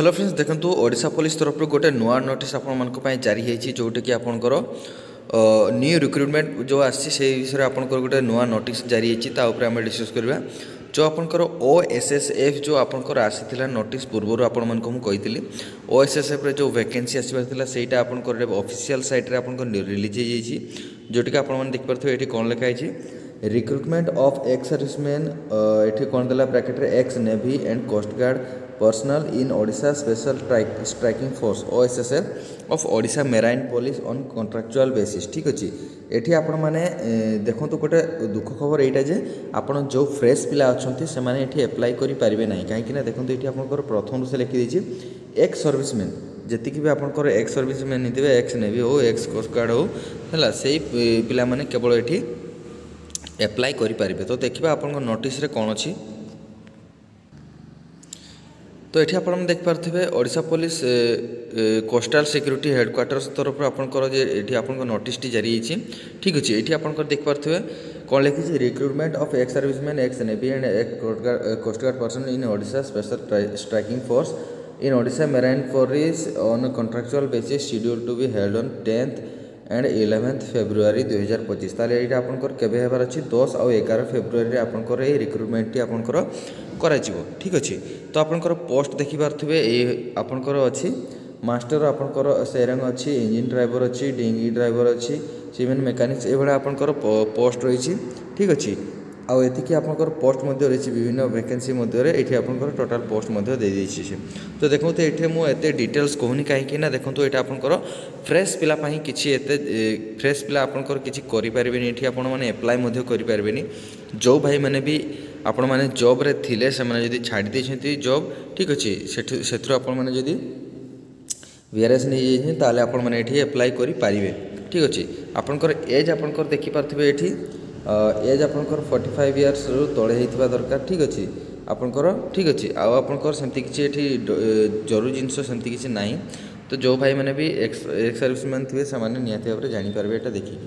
Hello friends देखो Odisha police तरफ गोटे नुआ नोटिस आपण जारी होती जोटा कि आपंकर न्यू रिक्रुटमेंट जो आसी विषय आपंकर गोटे नुआ नोटिस जारी होती आम डिस्कस करवा जो आपंकर OSSF जो आपंकर आसी नोटिस पूर्व आपंकर OSSF जो वैकेंसी आसबार ସେଇଟା आपंकर ऑफिशियल साइट रे आपंकर रिलीज हो जोटा कि आपने देखिए ये कौन लिखाई रिक्रुटमेंट ऑफ एक्स सर्विसमैन ये कौन देला ब्रैकेट रे ex navy and coast guard personnel in Odisha special striking force OSSF of Odisha marine police on contractual basis ठीक अच्छे ये आपण मैंने देखो गोटे दुख खबर यहाँ जे आप जो फ्रेश पिला अच्छा से ये एप्लाई करें ना कहीं देखो ये आपंकर प्रथम से लिखिदी एक्स सर्विसमैन जी भी आपंकर एक्स सर्विसमैन होते एक्स नेवी हो एक्स कोस्ट गार्ड हो है से पिला माने केवल ये एप्लाई करें तो देखा आप नोटिस रे कौन अच्छी तो ये आप देखिपे Odisha police coastal security headquarters तरफ आपंकर ये आप नोटिस जारी होती ठीक अच्छे ये आप देखिपे कौन लिखी recruitment of ex serviceman ex navy and coast guard person in Odisha special striking force in Odisha marine police on contractual basis schedule to be held on 10th and 11th February 2025 ताले ये आपंकर केबे हेबार अछि 10 और 11 February आपंकर ये रिक्रुटमेंट आपंकर कराजिवो ठीक अच्छे तो आपंकर पोस्ट देखि पारथिबे ए आपंकर अछि मास्टर आपंकर सेरंग अच्छी इंजिन ड्राइवर अच्छी डिंगी ड्राइवर अच्छी सीमेंट मैकेनिक्स ये भाया आपंकर पोस्ट रही ठीक अच्छे आउ एतिकी आपंकर पोस्ट मध्य रही विभिन्न वैकेंसी मध्य ये आपंकर टोटाल पोस्ट मध्य दे देछि तो देखो तो ये मुझे डिटेल्स कहूनी कहीं ना देखो तो ये आपंकर फ्रेश पिला किसी एते फ्रेश पिला आपंकर किसी करें ये आपण मैंने एप्लाय मध्य करें जो भाई मैंने भी आपण मैंने जॉब रे थिले से मैंने जदि छाड़ी देछंती जॉब ठीक अच्छे से आपण मैंने जदि VRS नहीं जाइए ताले आपण मैंने ये एप्लाय करें ठीक अच्छे आपंकर एज आपंकर देखिपे ये एज आपंकर 45 इयर्स रु तले होइथिबा दरकार ठीक अच्छे आपंकर ठीक अच्छे आउ आपंकर सेमती किछि एठी जरूरी जिनस सेमती किछि नाही तो जो भाई मैंने भी एक्स सर्विसमैन थे से निहाती भाव में जानीपारे यहाँ देखिए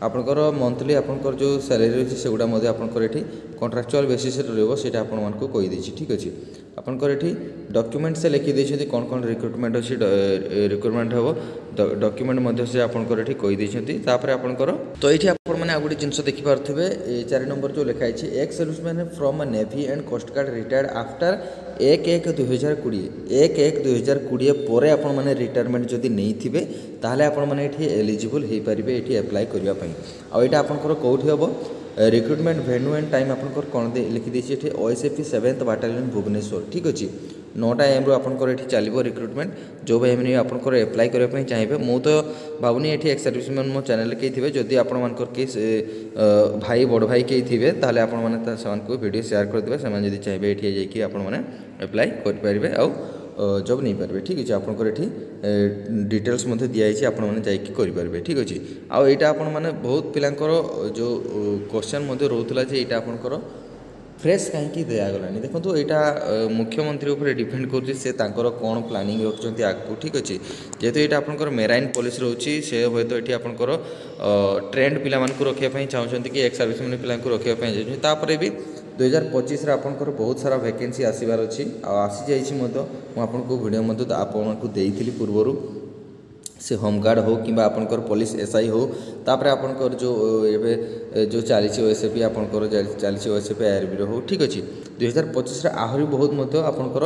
आपंकर मंथली आपंकर जो सैलरी अच्छी से गुड़ा आपंकर ये कॉन्ट्रैक्चुअल बेसिस रही आपको कहीदे ठीक अच्छे आपंकर ये डॉक्यूमेंट से लिखिदे कौन कौन रिक्रुटमेंट अच्छी रिक्रुटमेंट हम डॉक्यूमेंट से आपंकर ये कहीदे आपंकर तो ये आपने आ गए जिनस देखिपे 4 नंबर जो लिखाई ex serviceman from navy and coast guard retired after 1/1/2020 1/1/2020 पर आपण मैंने रिटायरमेंट जदि नहीं थे ताहले आपण मैंने ये एलिजिबल हो पारे ये एप्लाय करने आईटा आपंकर कौटी हम रिक्रुटमेंट भेन्यू एंड टाइम आपंकर कौन लिखिदी ये OSFP 7th Battalion भुवनेश्वर ठीक अच्छे 9टा AM रू आपंकर ये चलो रिक्रुटमेंट जो भाई मैंने आपंकर एप्लाय करने चाहिए मुझे तो भावनी ये एक्स सर्विसमैन मो चैनल कई थे जदि आपंकर किस भाई बड़ भाई कई थे ताहले आपण मैंने से वीडियो शेयर करदे से चाहिए ये जाकि आपने एप्लाय करेंगे आउ जॉब नहीं पारे ठीक अच्छे आपंकर ये डिटेल्स दिखाई आपने जाकि ठीक अच्छे आउ यहाँ आपण मैंने बहुत पिलांकर जो क्वेश्चन रोला ये आपंकर फ्रेश कहीं दिगला देखो तो यहाँ मुख्यमंत्री उपर डिपेंड कर कौन प्लानिंग रखुच्च आगू ठीक अच्छे जेहेतु ये आपंकर मेराइन पुलिस रोचे से हे तो ये आपंकर ट्रेंड पिला रखापी चाहते कि एक्स सर्विसमैन पिला रखापी चाहिए भी 2025 आपंकर बहुत सारा वैकेंसी आसबार अच्छी आसी जापको भिडियो आपको देती पूर्वर से होमगार्ड हो कि आपंकर पुलिस SI हो तापर आपंकर जो ए जो चली OSFP आपंकर चली OSFP IRB हो ठीक अच्छे 2025 आहरी बहुत मध्य आपंकर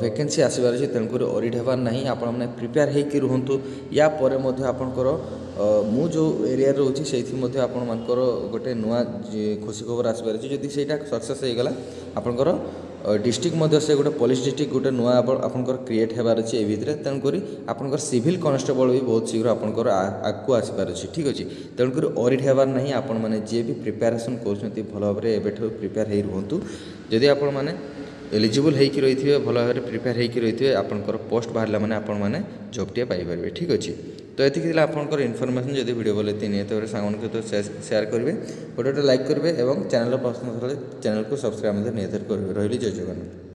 वैकेंसी आसबार अच्छे तेणुक ऑडिट हेबार ना आपने प्रिपेयर होकर रुहतु या पर आपंकर मु जो एरिया रोचे से आपंकर गोटे नुआ खुशी खबर आसबार जदि से सक्सेस होगला आपंकर डिस्ट्रिक्ट से गोटे पुलिस डिस्ट्रिक्ट गोटे नुआ आपंकर क्रिएट होबार अच्छे ये तेणुक आपंकर सिविल कॉन्स्टेबल भी बहुत शीघ्र आपंकर आगू आसबार अच्छे ठीक अच्छे तेणुक ऑडिट होबार ना आपण मैंने जी भी प्रिपेरेसन कर भल भाव में एवं प्रिपेयर हो रुहतु जदि आपण मैंने एलिजिबल होकर रही थे भल भाव में प्रिपेयर होकर रही थे आपंकर पोस्ट बाहर मैंने आपण मैंने जॉबटे पाइपर ठीक अच्छे तो ये आपंकर इनफर्मेशन जब वीडियो भले निहत भाव सांग सहित सेयार करेंगे वीडियो लाइक करेंगे और चैनल पसंद चैनल को सब्सक्राइब निहत करेंगे रही जय जगन्नाथ।